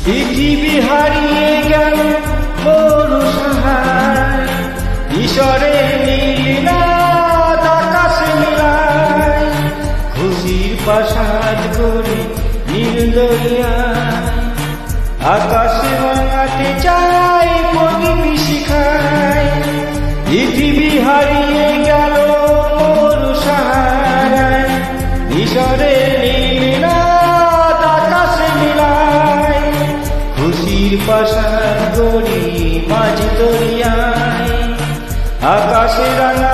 পৃথিবী হারিয়ে গেল মোর সাহায়, ঈশ্বরে নীলাদ আকাশে মিলায়, খুশির প্রাসাদ গড়ি নীল দরিয়ায়, আকাশে ভাঙাতে চাই প্রদীপ শিখায়। পৃথিবী হারিয়ে গেল মোর সাহারায়, ঈশ্বরে নীলাদ আকাশে মিলায়, খুশির প্রাসাদ গড়ি মাঝ দরিয়ায়, আকাশে রাঙা